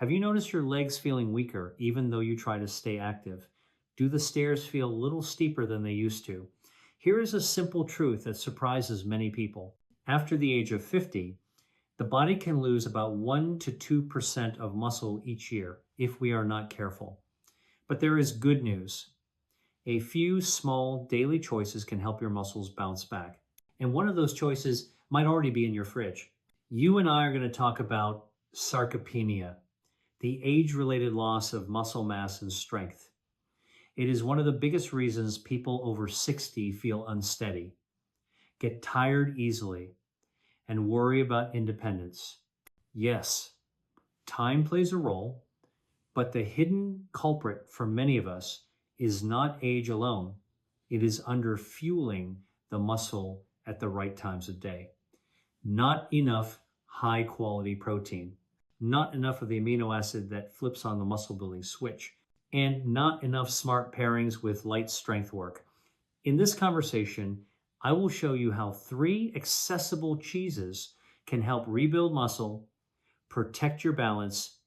Have you noticed your legs feeling weaker even though you try to stay active? Do the stairs feel a little steeper than they used to? Here is a simple truth that surprises many people. After the age of 50, the body can lose about 1 to 2% of muscle each year if we are not careful. But there is good news. A few small daily choices can help your muscles bounce back. And one of those choices might already be in your fridge. You and I are going to talk about sarcopenia, the age-related loss of muscle mass and strength. It is one of the biggest reasons people over 60 feel unsteady, get tired easily, and worry about independence. Yes, time plays a role, but the hidden culprit for many of us is not age alone. It is underfueling the muscle at the right times of day. Not enough high-quality protein, not enough of the amino acid that flips on the muscle building switch, and not enough smart pairings with light strength work. In this conversation, I will show you how 3 accessible cheeses can help rebuild muscle, protect your balance,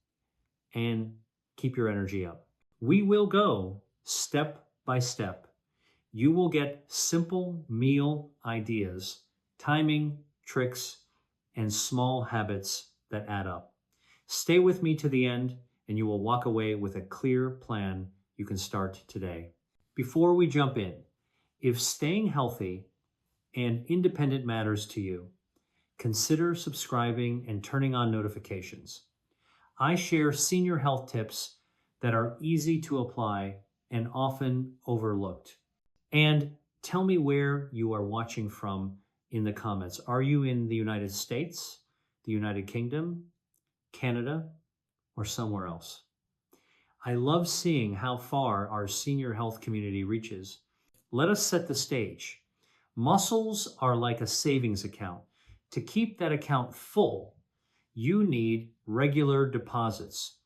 and keep your energy up. We will go step by step. You will get simple meal ideas, timing, tricks, and small habits that add up. Stay with me to the end, and you will walk away with a clear plan you can start today. Before we jump in, if staying healthy and independent matters to you, consider subscribing and turning on notifications. I share senior health tips that are easy to apply and often overlooked. And tell me where you are watching from in the comments. Are you in the United States, the United Kingdom, Canada, or somewhere else? I love seeing how far our senior health community reaches. Let us set the stage. Muscles are like a savings account. To keep that account full, you need regular deposits.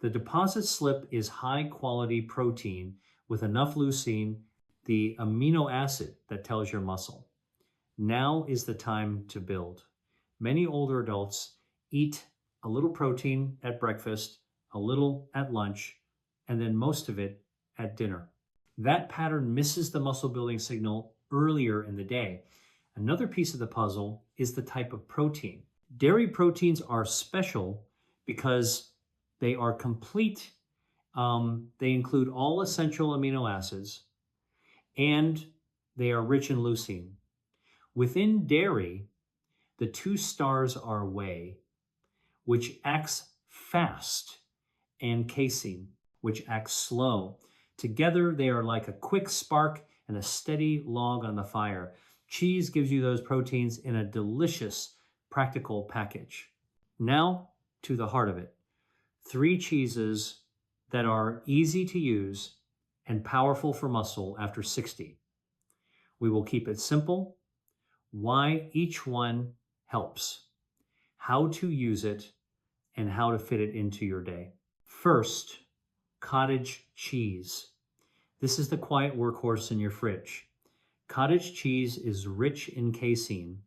The deposit slip is high-quality protein with enough leucine, the amino acid that tells your muscle. Now is the time to build. Many older adults eat a little protein at breakfast, a little at lunch, and then most of it at dinner. That pattern misses the muscle building signal earlier in the day. Another piece of the puzzle is the type of protein. Dairy proteins are special because they are complete. They include all essential amino acids, and they are rich in leucine. Within dairy, the 2 stars are whey, which acts fast, and casein, which acts slow. Together, they are like a quick spark and a steady log on the fire. Cheese gives you those proteins in a delicious, practical package. Now, to the heart of it. 3 cheeses that are easy to use and powerful for muscle after 60. We will keep it simple, why each one helps, how to use it, and how to fit it into your day. First, cottage cheese. This is the quiet workhorse in your fridge. Cottage cheese is rich in casein,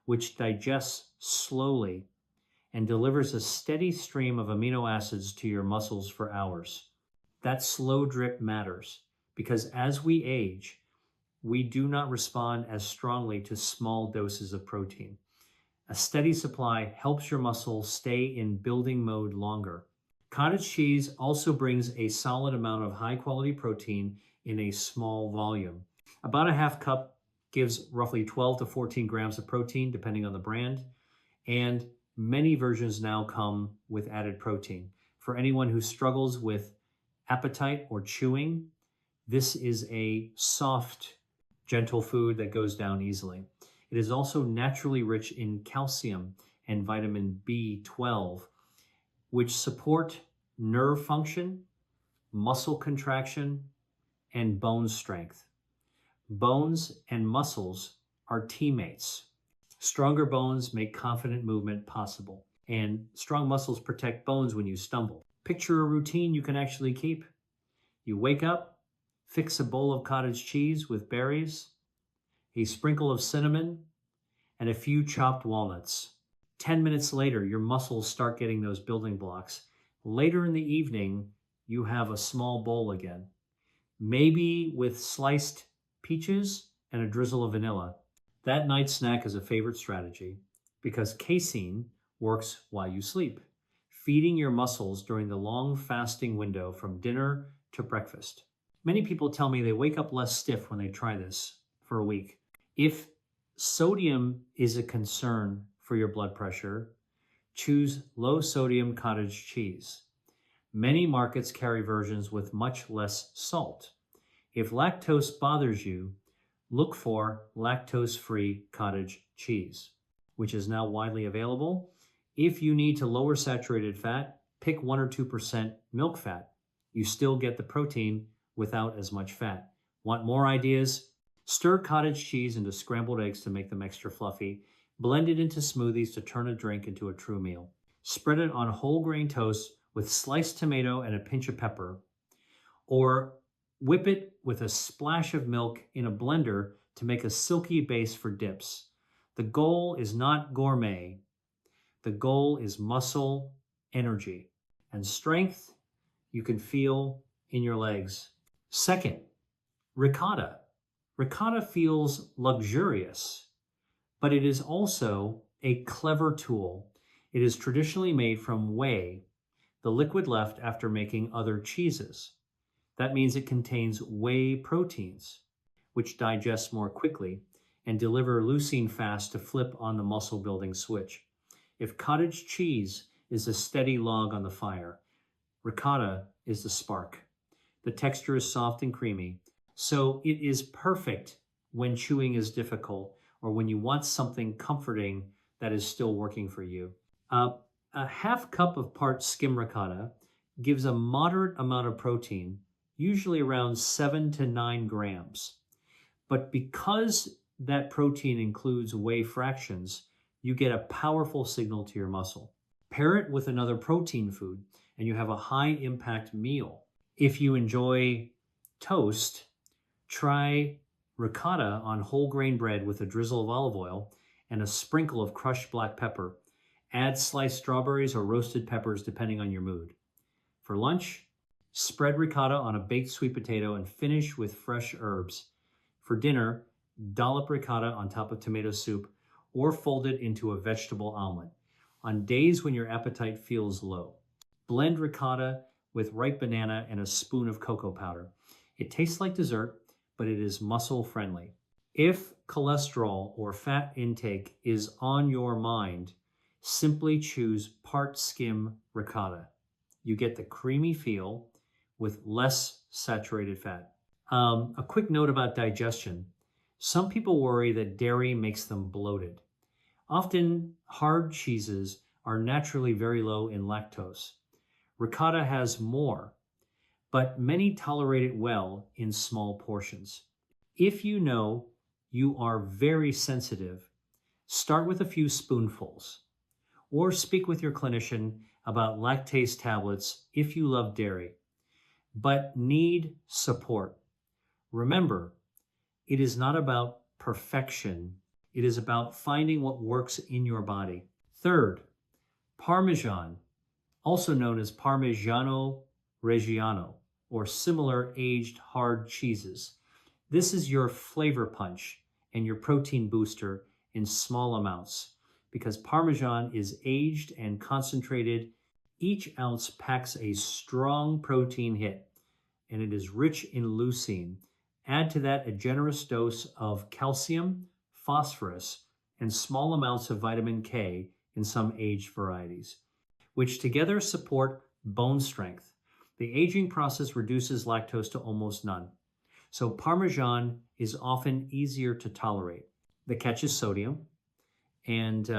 which digests slowly and delivers a steady stream of amino acids to your muscles for hours. That slow drip matters because as we age, we do not respond as strongly to small doses of protein. A steady supply helps your muscle stay in building mode longer. Cottage cheese also brings a solid amount of high-quality protein in a small volume. About a half cup gives roughly 12 to 14 grams of protein, depending on the brand, and many versions now come with added protein. For anyone who struggles with appetite or chewing, this is a soft, gentle food that goes down easily. It is also naturally rich in calcium and vitamin B12, which support nerve function, muscle contraction, and bone strength. Bones and muscles are teammates. Stronger bones make confident movement possible, and strong muscles protect bones when you stumble. Picture a routine you can actually keep. You wake up, fix a bowl of cottage cheese with berries, a sprinkle of cinnamon, and a few chopped walnuts. 10 minutes later, your muscles start getting those building blocks. Later in the evening, you have a small bowl again, maybe with sliced peaches and a drizzle of vanilla. That night snack is a favorite strategy because casein works while you sleep, feeding your muscles during the long fasting window from dinner to breakfast. Many people tell me they wake up less stiff when they try this for a week. If sodium is a concern for your blood pressure, choose low sodium cottage cheese. Many markets carry versions with much less salt. If lactose bothers you, look for lactose-free cottage cheese, which is now widely available. If you need to lower saturated fat, pick 1 or 2% milk fat. You still get the protein without as much fat. Want more ideas? Stir cottage cheese into scrambled eggs to make them extra fluffy. Blend it into smoothies to turn a drink into a true meal. Spread it on whole grain toast with sliced tomato and a pinch of pepper. Or whip it with a splash of milk in a blender to make a silky base for dips. The goal is not gourmet. The goal is muscle, energy, and strength you can feel in your legs. Second, ricotta. Ricotta feels luxurious, but it is also a clever tool. It is traditionally made from whey, the liquid left after making other cheeses. That means it contains whey proteins, which digest more quickly and deliver leucine fast to flip on the muscle building switch. If cottage cheese is a steady log on the fire, ricotta is the spark. The texture is soft and creamy, so it is perfect when chewing is difficult or when you want something comforting that is still working for you. A half cup of part skim ricotta gives a moderate amount of protein, usually around 7 to 9 grams. But because that protein includes whey fractions, you get a powerful signal to your muscle. Pair it with another protein food, and you have a high-impact meal. If you enjoy toast, try ricotta on whole grain bread with a drizzle of olive oil and a sprinkle of crushed black pepper. Add sliced strawberries or roasted peppers depending on your mood. For lunch, spread ricotta on a baked sweet potato and finish with fresh herbs. For dinner, dollop ricotta on top of tomato soup or fold it into a vegetable omelet. On days when your appetite feels low, blend ricotta with ripe banana and a spoon of cocoa powder. It tastes like dessert, but it is muscle friendly. If cholesterol or fat intake is on your mind, simply choose part skim ricotta. You get the creamy feel with less saturated fat. A quick note about digestion. Some people worry that dairy makes them bloated. Often, hard cheeses are naturally very low in lactose. Ricotta has more, but many tolerate it well in small portions. If you know you are very sensitive, start with a few spoonfuls, or speak with your clinician about lactase tablets if you love dairy, but need support. Remember, it is not about perfection. It is about finding what works in your body. Third, Parmesan, also known as Parmigiano Reggiano, or similar aged hard cheeses. This is your flavor punch and your protein booster in small amounts. Because Parmesan is aged and concentrated, each ounce packs a strong protein hit, and it is rich in leucine. Add to that a generous dose of calcium, phosphorus, and small amounts of vitamin K in some aged varieties, which together support bone strength. The aging process reduces lactose to almost none. So Parmesan is often easier to tolerate. The catch is sodium, and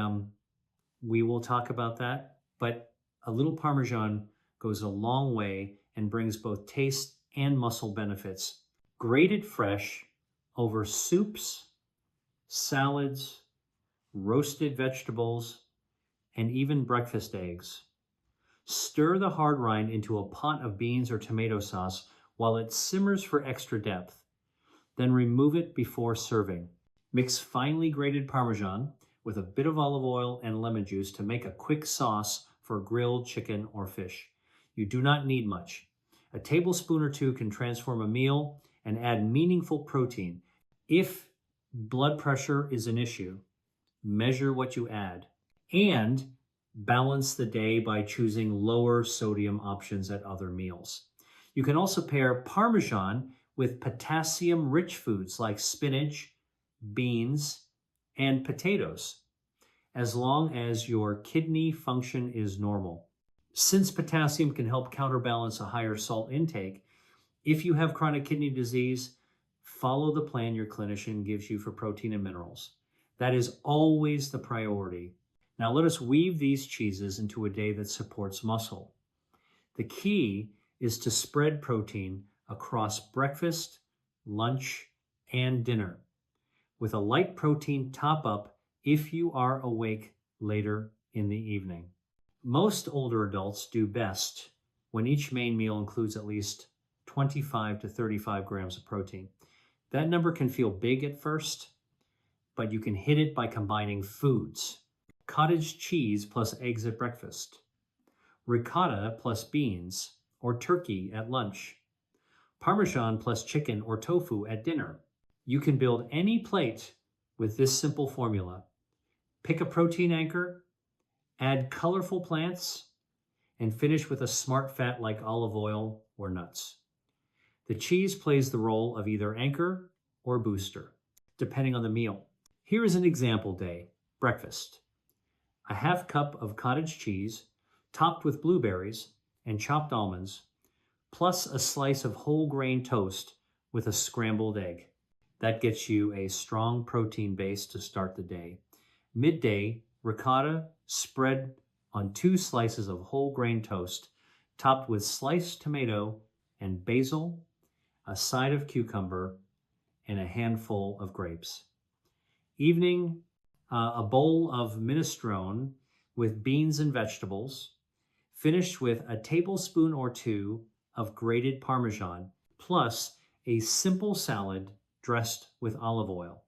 we will talk about that, but a little Parmesan goes a long way and brings both taste and muscle benefits. Grated fresh over soups, salads, roasted vegetables, and even breakfast eggs. Stir the hard rind into a pot of beans or tomato sauce while it simmers for extra depth. Then remove it before serving. Mix finely grated Parmesan with a bit of olive oil and lemon juice to make a quick sauce for grilled chicken or fish. You do not need much. A tablespoon or two can transform a meal and add meaningful protein. If blood pressure is an issue, measure what you add and balance the day by choosing lower sodium options at other meals. You can also pair Parmesan with potassium-rich foods like spinach, beans, and potatoes, as long as your kidney function is normal. Since potassium can help counterbalance a higher salt intake, if you have chronic kidney disease, follow the plan your clinician gives you for protein and minerals. That is always the priority. Now let us weave these cheeses into a day that supports muscle. The key is to spread protein across breakfast, lunch, and dinner, with a light protein top-up if you are awake later in the evening. Most older adults do best when each main meal includes at least 25 to 35 grams of protein. That number can feel big at first, but you can hit it by combining foods. Cottage cheese plus eggs at breakfast, ricotta plus beans or turkey at lunch, Parmesan plus chicken or tofu at dinner. You can build any plate with this simple formula. Pick a protein anchor, add colorful plants, and finish with a smart fat like olive oil or nuts. The cheese plays the role of either anchor or booster, depending on the meal. Here is an example day. Breakfast. A half cup of cottage cheese, topped with blueberries and chopped almonds, plus a slice of whole grain toast with a scrambled egg. That gets you a strong protein base to start the day. Midday, ricotta spread on 2 slices of whole grain toast, topped with sliced tomato and basil, a side of cucumber, and a handful of grapes. Evening, a bowl of minestrone with beans and vegetables, finished with a tablespoon or 2 of grated Parmesan, plus a simple salad dressed with olive oil.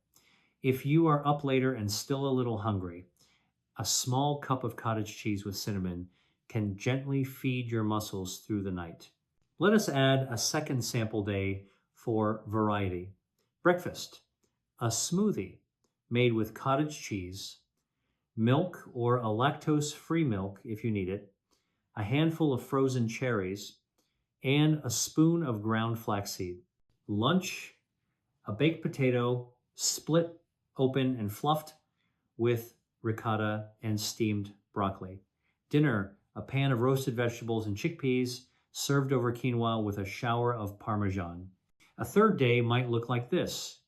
If you are up later and still a little hungry, a small cup of cottage cheese with cinnamon can gently feed your muscles through the night. Let us add a second sample day for variety. Breakfast, a smoothie made with cottage cheese, milk or a lactose-free milk if you need it, a handful of frozen cherries, and a spoon of ground flaxseed. Lunch, a baked potato split open and fluffed with ricotta and steamed broccoli. Dinner, a pan of roasted vegetables and chickpeas served over quinoa with a shower of Parmesan. A third day might look like this.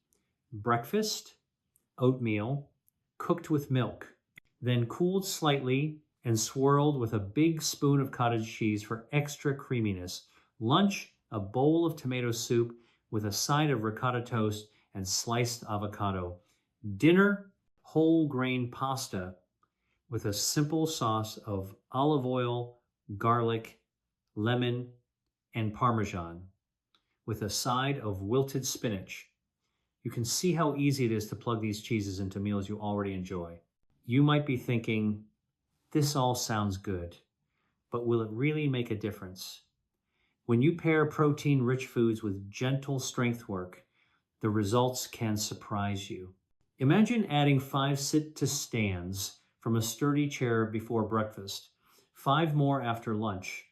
Breakfast, oatmeal, cooked with milk, then cooled slightly and swirled with a big spoon of cottage cheese for extra creaminess. Lunch, a bowl of tomato soup with a side of ricotta toast and sliced avocado. Dinner, whole grain pasta with a simple sauce of olive oil, garlic, lemon, and Parmesan, with a side of wilted spinach. You can see how easy it is to plug these cheeses into meals you already enjoy. You might be thinking, this all sounds good, but will it really make a difference? When you pair protein-rich foods with gentle strength work, the results can surprise you. Imagine adding 5 sit-to-stands from a sturdy chair before breakfast, 5 more after lunch,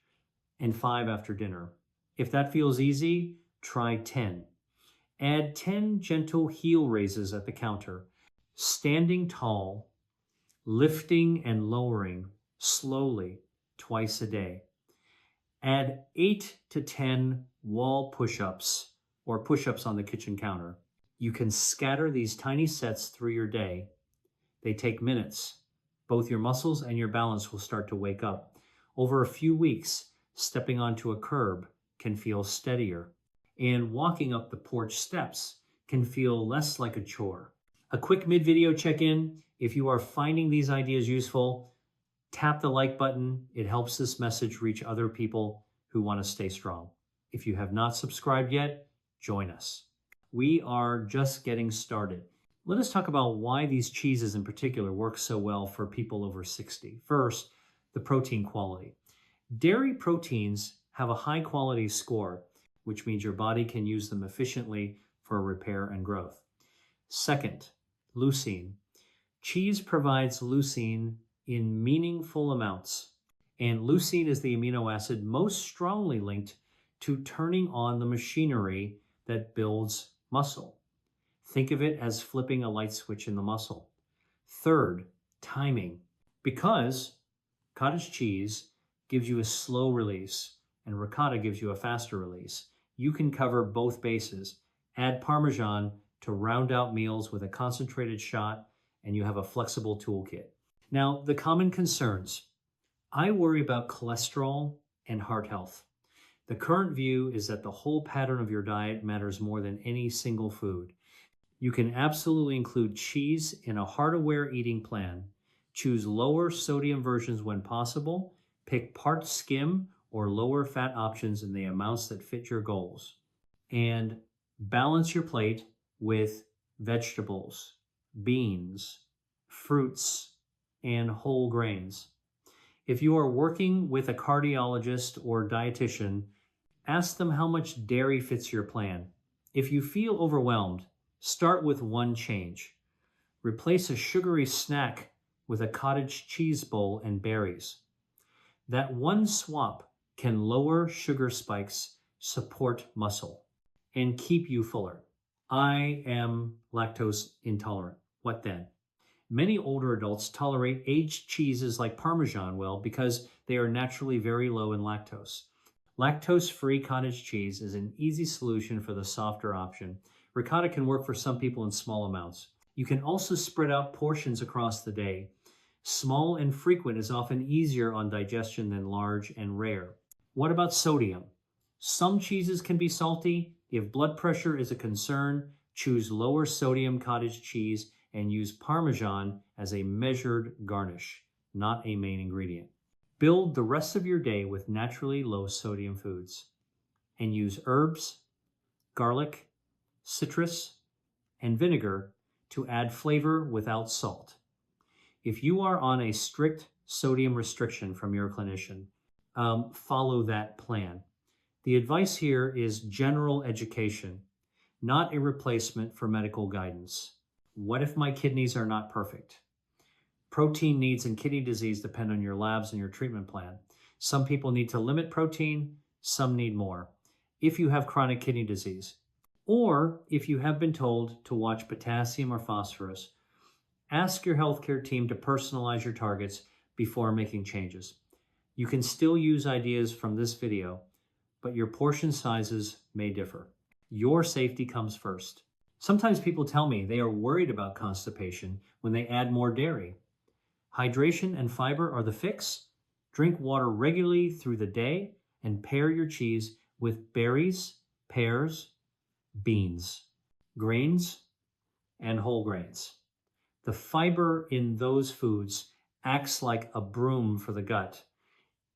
and 5 after dinner. If that feels easy, try 10. Add 10 gentle heel raises at the counter, standing tall, lifting and lowering slowly twice a day. Add 8 to 10 wall push-ups or push-ups on the kitchen counter. You can scatter these tiny sets through your day. They take minutes. Both your muscles and your balance will start to wake up. Over a few weeks, stepping onto a curb can feel steadier, and walking up the porch steps can feel less like a chore. A quick mid-video check-in. If you are finding these ideas useful, tap the like button. It helps this message reach other people who want to stay strong. If you have not subscribed yet, join us. We are just getting started. Let us talk about why these cheeses in particular work so well for people over 60. First, the protein quality. Dairy proteins have a high quality score, which means your body can use them efficiently for repair and growth. Second, leucine. Cheese provides leucine in meaningful amounts, and leucine is the amino acid most strongly linked to turning on the machinery that builds muscle. Think of it as flipping a light switch in the muscle. Third, timing. Because cottage cheese gives you a slow release and ricotta gives you a faster release, you can cover both bases. Add Parmesan to round out meals with a concentrated shot, and you have a flexible toolkit. Now, the common concerns. I worry about cholesterol and heart health. The current view is that the whole pattern of your diet matters more than any single food. You can absolutely include cheese in a heart-aware eating plan. Choose lower sodium versions when possible. Pick part skim or lower fat options in the amounts that fit your goals. And balance your plate with vegetables, beans, fruits, and whole grains. If you are working with a cardiologist or dietitian, ask them how much dairy fits your plan. If you feel overwhelmed, start with one change. Replace a sugary snack with a cottage cheese bowl and berries. That one swap can lower sugar spikes, support muscle, and keep you fuller. I am lactose intolerant. What then? Many older adults tolerate aged cheeses like Parmesan well because they are naturally very low in lactose. Lactose-free cottage cheese is an easy solution for the softer option. Ricotta can work for some people in small amounts. You can also spread out portions across the day. Small and frequent is often easier on digestion than large and rare. What about sodium? Some cheeses can be salty. If blood pressure is a concern, choose lower sodium cottage cheese and use Parmesan as a measured garnish, not a main ingredient. Build the rest of your day with naturally low sodium foods and use herbs, garlic, citrus, and vinegar to add flavor without salt. If you are on a strict sodium restriction from your clinician, follow that plan. The advice here is general education, not a replacement for medical guidance. What if my kidneys are not perfect? Protein needs and kidney disease depend on your labs and your treatment plan. Some people need to limit protein, some need more. If you have chronic kidney disease, or if you have been told to watch potassium or phosphorus, ask your healthcare team to personalize your targets before making changes. You can still use ideas from this video, but your portion sizes may differ. Your safety comes first. Sometimes people tell me they are worried about constipation when they add more dairy. Hydration and fiber are the fix. Drink water regularly through the day and pair your cheese with berries, pears, beans, grains, and whole grains. The fiber in those foods acts like a broom for the gut,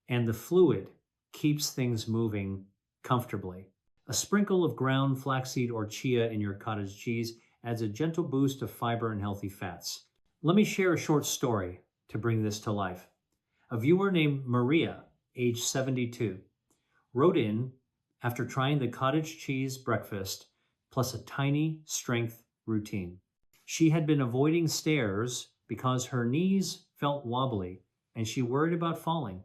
and the fluid keeps things moving comfortably. A sprinkle of ground flaxseed or chia in your cottage cheese adds a gentle boost of fiber and healthy fats. Let me share a short story to bring this to life. A viewer named Maria, age 72, wrote in after trying the cottage cheese breakfast plus a tiny strength routine. She had been avoiding stairs because her knees felt wobbly and she worried about falling.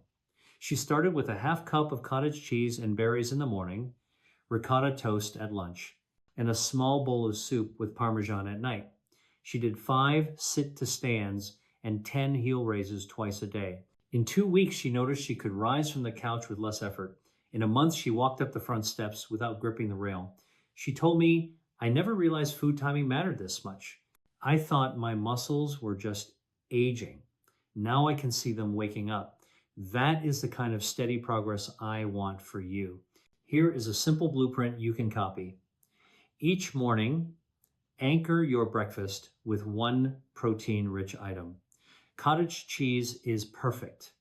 She started with a half cup of cottage cheese and berries in the morning, ricotta toast at lunch, and a small bowl of soup with Parmesan at night. She did 5 sit-to-stands and 10 heel raises twice a day. In 2 weeks, she noticed she could rise from the couch with less effort. In a month, she walked up the front steps without gripping the rail. She told me, "I never realized food timing mattered this much. I thought my muscles were just aging. Now I can see them waking up." That is the kind of steady progress I want for you. Here is a simple blueprint you can copy. Each morning, anchor your breakfast with one protein-rich item. Cottage cheese is perfect.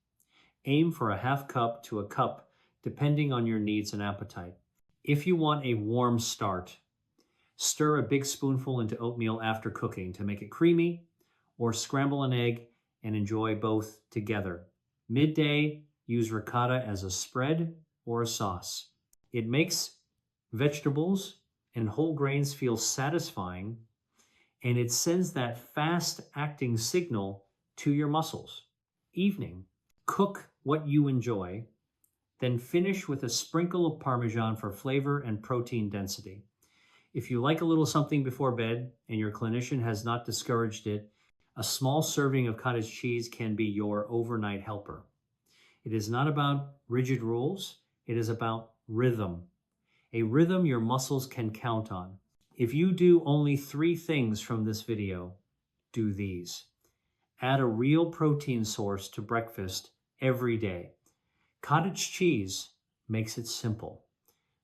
Aim for a half cup to a cup, depending on your needs and appetite. If you want a warm start, stir a big spoonful into oatmeal after cooking to make it creamy, or scramble an egg and enjoy both together. Midday, use ricotta as a spread or a sauce. It makes vegetables and whole grains feel satisfying, and it sends that fast-acting signal to your muscles. Evening, cook what you enjoy, then finish with a sprinkle of Parmesan for flavor and protein density. If you like a little something before bed and your clinician has not discouraged it, a small serving of cottage cheese can be your overnight helper. It is not about rigid rules, it is about rhythm. A rhythm your muscles can count on. If you do only 3 things from this video, do these. Add a real protein source to breakfast every day. Cottage cheese makes it simple.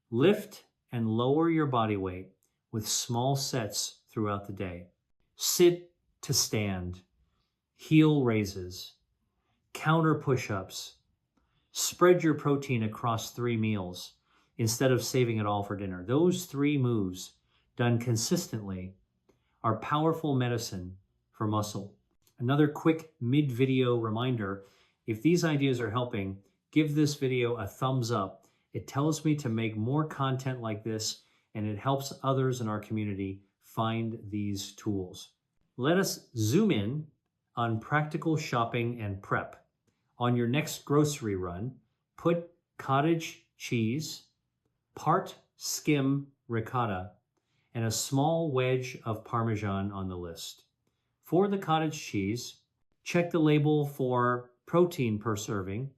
Lift and lower your body weight with small sets throughout the day. Sit to stand, heel raises, counter push-ups. Spread your protein across 3 meals instead of saving it all for dinner. Those 3 moves, done consistently, are powerful medicine for muscle. Another quick mid-video reminder, if these ideas are helping, give this video a thumbs up. It tells me to make more content like this, and it helps others in our community find these tools. Let us zoom in on practical shopping and prep. On your next grocery run, put cottage cheese, part skim ricotta, and a small wedge of Parmesan on the list. For the cottage cheese, check the label for protein per serving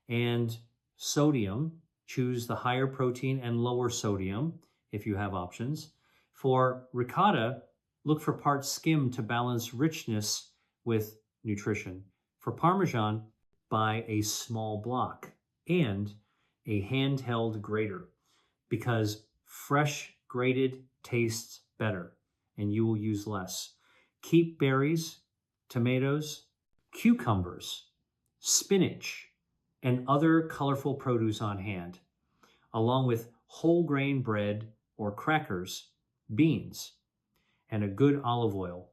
and sodium. Choose the higher protein and lower sodium if you have options. For ricotta, look for part skim to balance richness with nutrition. For Parmesan, buy a small block and a handheld grater because fresh grated tastes better and you will use less. Keep berries, tomatoes, cucumbers, spinach, and other colorful produce on hand, along with whole grain bread or crackers, beans, and a good olive oil.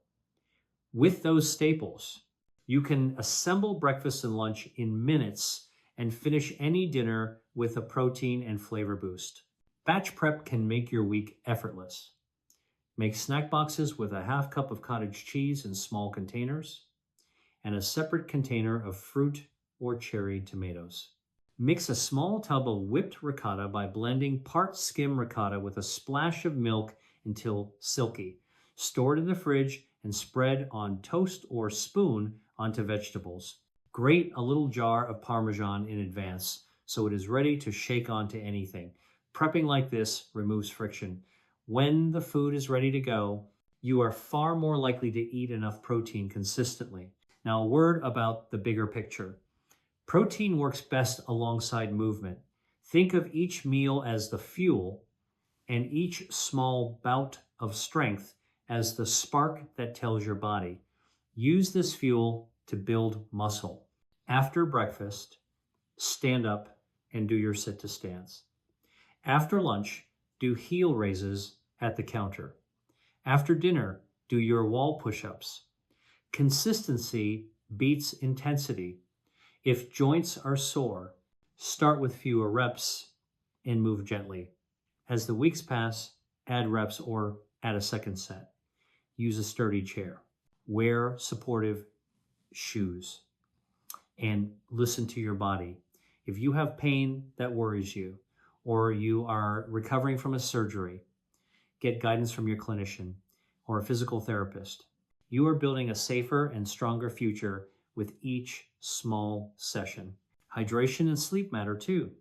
With those staples, you can assemble breakfast and lunch in minutes and finish any dinner with a protein and flavor boost. Batch prep can make your week effortless. Make snack boxes with a half cup of cottage cheese in small containers and a separate container of fruit or cherry tomatoes. Mix a small tub of whipped ricotta by blending part skim ricotta with a splash of milk until silky. Store it in the fridge and spread on toast or spoon onto vegetables. Grate a little jar of Parmesan in advance so it is ready to shake onto anything. Prepping like this removes friction. When the food is ready to go, you are far more likely to eat enough protein consistently. Now, a word about the bigger picture. Protein works best alongside movement. Think of each meal as the fuel and each small bout of strength as the spark that tells your body. Use this fuel to build muscle. After breakfast, stand up and do your sit to stands. After lunch, do heel raises at the counter. After dinner, do your wall push-ups. Consistency beats intensity. If joints are sore, start with fewer reps and move gently. As the weeks pass, add reps or add a second set. Use a sturdy chair. Wear supportive shoes. And listen to your body. If you have pain that worries you, or you are recovering from a surgery, get guidance from your clinician or a physical therapist. You are building a safer and stronger future with each small session. Hydration and sleep matter too.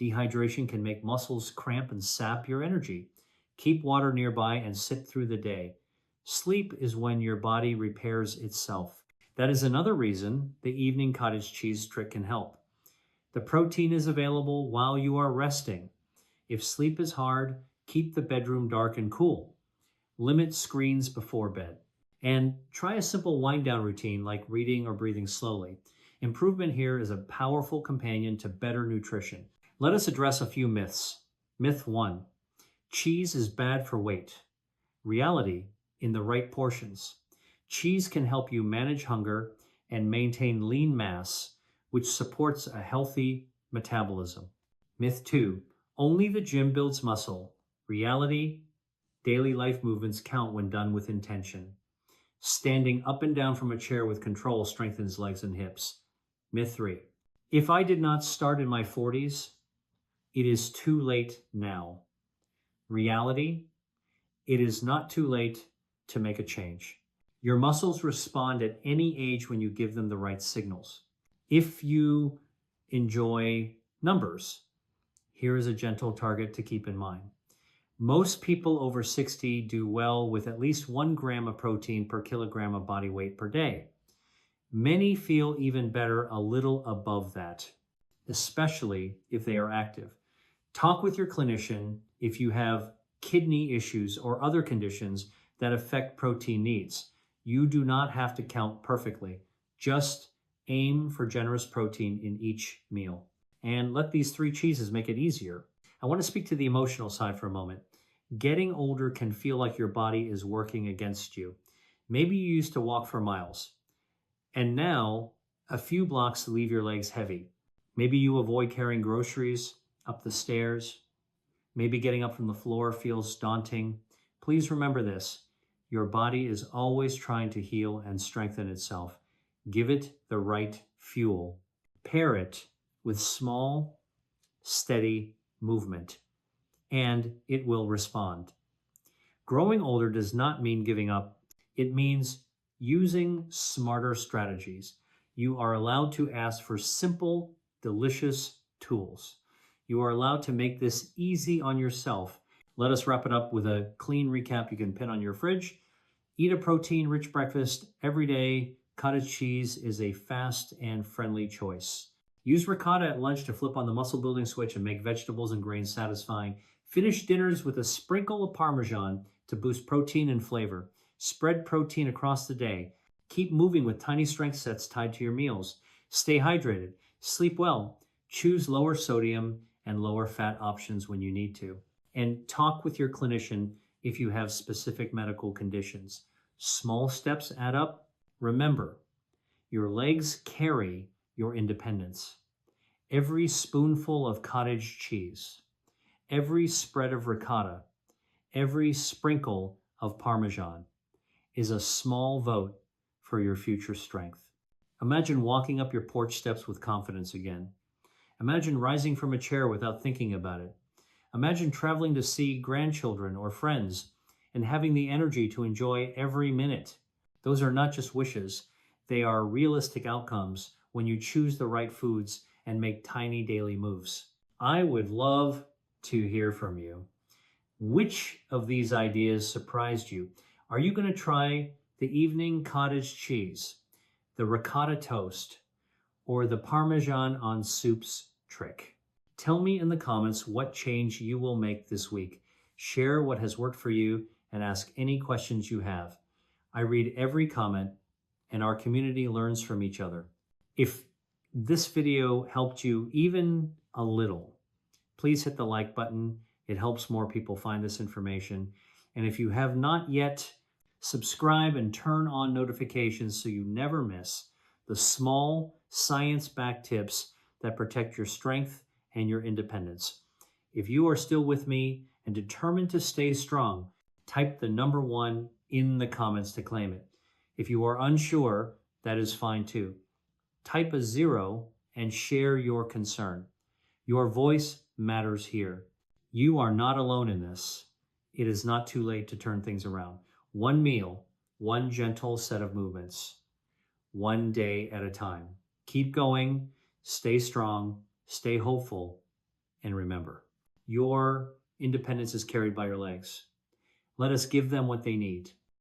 Dehydration can make muscles cramp and sap your energy. Keep water nearby and sit through the day. Sleep is when your body repairs itself. That is another reason the evening cottage cheese trick can help. The protein is available while you are resting. If sleep is hard, keep the bedroom dark and cool. Limit screens before bed. And try a simple wind-down routine like reading or breathing slowly. Improvement here is a powerful companion to better nutrition. Let us address a few myths. Myth 1. Cheese is bad for weight. Reality, in the right portions. Cheese can help you manage hunger and maintain lean mass which supports a healthy metabolism. Myth 2, only the gym builds muscle. Reality, daily life movements count when done with intention. Standing up and down from a chair with control strengthens legs and hips. Myth 3, if I did not start in my 40s, it is too late now. Reality, it is not too late to make a change. Your muscles respond at any age when you give them the right signals. If you enjoy numbers, here is a gentle target to keep in mind. Most people over 60 do well with at least 1 gram of protein per kilogram of body weight per day. Many feel even better a little above that, especially if they are active. Talk with your clinician if you have kidney issues or other conditions that affect protein needs. You do not have to count perfectly. Just aim for generous protein in each meal. And let these 3 cheeses make it easier. I want to speak to the emotional side for a moment. Getting older can feel like your body is working against you. Maybe you used to walk for miles, and now a few blocks leave your legs heavy. Maybe you avoid carrying groceries up the stairs. Maybe getting up from the floor feels daunting. Please remember this. Your body is always trying to heal and strengthen itself. Give it the right fuel. Pair it with small, steady movement, and it will respond. Growing older does not mean giving up. It means using smarter strategies. You are allowed to ask for simple, delicious tools. You are allowed to make this easy on yourself. Let us wrap it up with a clean recap you can pin on your fridge. Eat a protein-rich breakfast every day. Cottage cheese is a fast and friendly choice. Use ricotta at lunch to flip on the muscle-building switch and make vegetables and grains satisfying. Finish dinners with a sprinkle of Parmesan to boost protein and flavor. Spread protein across the day. Keep moving with tiny strength sets tied to your meals. Stay hydrated. Sleep well. Choose lower sodium and lower fat options when you need to. And talk with your clinician if you have specific medical conditions. Small steps add up. Remember, your legs carry your independence. Every spoonful of cottage cheese, every spread of ricotta, every sprinkle of Parmesan is a small vote for your future strength. Imagine walking up your porch steps with confidence again. Imagine rising from a chair without thinking about it. Imagine traveling to see grandchildren or friends and having the energy to enjoy every minute. Those are not just wishes. They are realistic outcomes when you choose the right foods and make tiny daily moves. I would love to hear from you. Which of these ideas surprised you? Are you going to try the evening cottage cheese, the ricotta toast, or the Parmesan on soups trick? Tell me in the comments what change you will make this week. Share what has worked for you and ask any questions you have. I read every comment and our community learns from each other. If this video helped you even a little, please hit the like button. It helps more people find this information. And if you have not yet, subscribe and turn on notifications so you never miss the small science-backed tips that protect your strength and your independence. If you are still with me and determined to stay strong, type the number 1 in the comments to claim it. If you are unsure, that is fine too. Type a 0 and share your concern. Your voice matters here. You are not alone in this. It is not too late to turn things around. One meal, one gentle set of movements, one day at a time. Keep going, stay strong, stay hopeful, and remember, your independence is carried by your legs. Let us give them what they need.